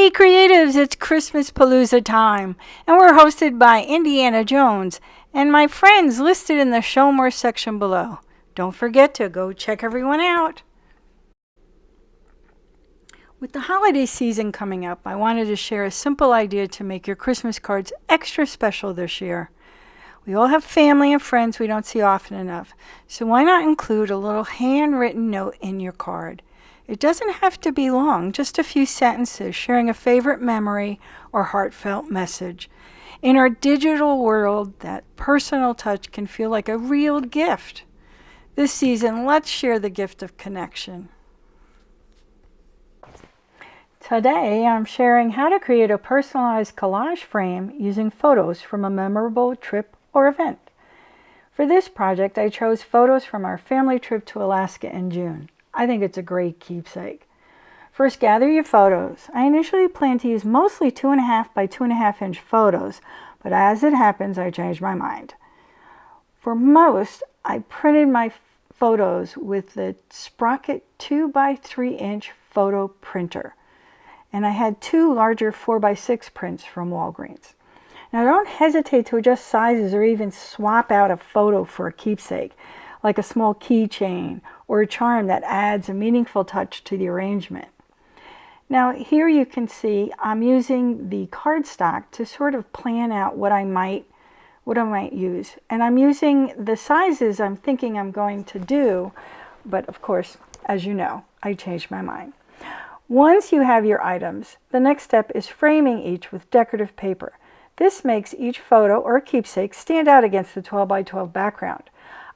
Hey creatives, it's Christmas Palooza time, and we're hosted by Indiana Jones and my friends listed in the Show More section below. Don't forget to go check everyone out. With the holiday season coming up, I wanted to share a simple idea to make your Christmas cards extra special this year. We all have family and friends we don't see often enough, so why not include a little handwritten note in your card? It doesn't have to be long, just a few sentences sharing a favorite memory or heartfelt message. In our digital world, that personal touch can feel like a real gift. This season, let's share the gift of connection. Today, I'm sharing how to create a personalized collage frame using photos from a memorable trip or event. For this project, I chose photos from our family trip to Alaska in June. I think it's a great keepsake. First, gather your photos. I initially planned to use mostly 2.5 by 2.5 inch photos, but as it happens, I changed my mind. For most, I printed my photos with the Sprocket 2 by 3 inch photo printer. And I had 2 larger 4 by 6 prints from Walgreens. Now don't hesitate to adjust sizes or even swap out a photo for a keepsake, like a small keychain or a charm that adds a meaningful touch to the arrangement. Now here you can see I'm using the cardstock to sort of plan out what I might use. And I'm using the sizes I'm thinking I'm going to do, but of course, as you know, I changed my mind. Once you have your items, the next step is framing each with decorative paper. This makes each photo or keepsake stand out against the 12 by 12 background.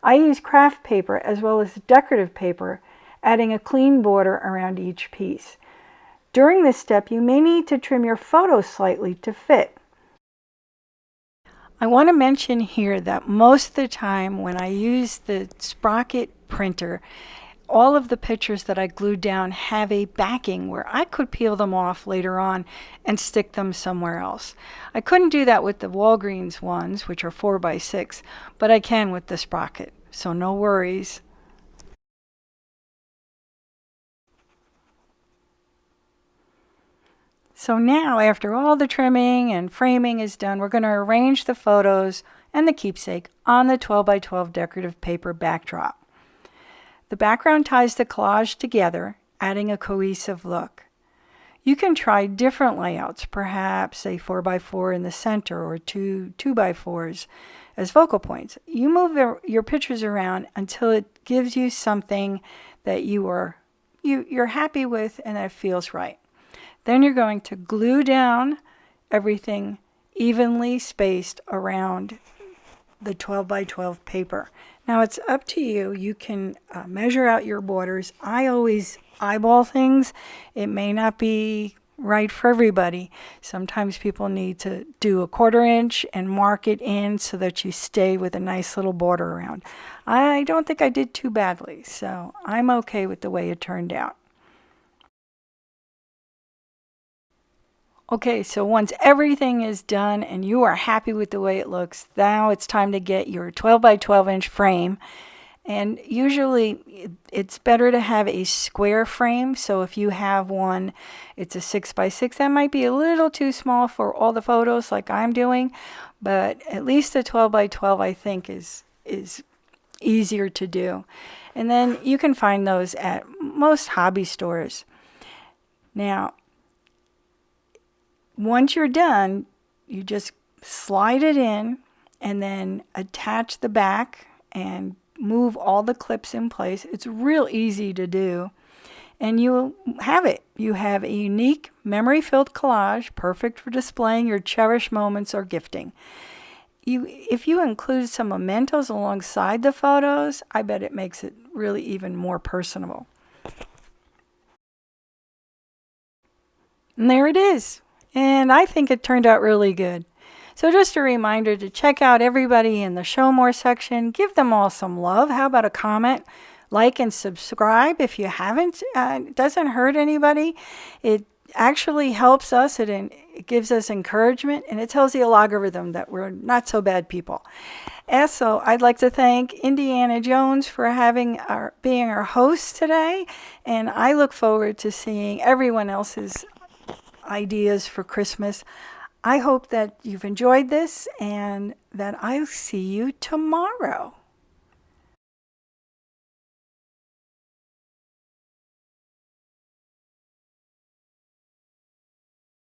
I use craft paper as well as decorative paper, adding a clean border around each piece. During this step, you may need to trim your photos slightly to fit. I want to mention here that most of the time when I use the Sprocket printer, all of the pictures that I glued down have a backing where I could peel them off later on and stick them somewhere else. I couldn't do that with the Walgreens ones, which are 4 by 6, but I can with the Sprocket, so no worries. So now, after all the trimming and framing is done, we're going to arrange the photos and the keepsake on the 12 by 12 decorative paper backdrop. The background ties the collage together, adding a cohesive look. You can try different layouts, perhaps a 4 by 4 in the center or 2 by 4s as focal points. You move your pictures around until it gives you something that you're happy with and that feels right. Then you're going to glue down everything evenly spaced around the 12 by 12 paper. Now it's up to you. You can measure out your borders. I always eyeball things. It may not be right for everybody. Sometimes people need to do a 1/4 inch and mark it in so that you stay with a nice little border around. I don't think I did too badly, so I'm okay with the way it turned out. Okay, so once everything is done and you are happy with the way it looks, now it's time to get your 12 by 12 inch frame. And usually it's better to have a square frame. So if you have one, it's a 6 by 6. That might be a little too small for all the photos like I'm doing, but at least a 12 by 12 I think is easier to do. And then you can find those at most hobby stores. Now, once you're done, you just slide it in and then attach the back and move all the clips in place. It's real easy to do. And you have it. You have a unique memory-filled collage, perfect for displaying your cherished moments or gifting. If you include some mementos alongside the photos, I bet it makes it really even more personable. And there it is. And I think it turned out really good. So just a reminder to check out everybody in the Show More section. Give them all some love. How about a comment? Like and subscribe if you haven't. It doesn't hurt anybody. It actually helps us. It gives us encouragement, and it tells the algorithm that we're not so bad people. Also, I'd like to thank Indiana Jones for being our host today, and I look forward to seeing everyone else's ideas for Christmas. I hope that you've enjoyed this and that I'll see you tomorrow.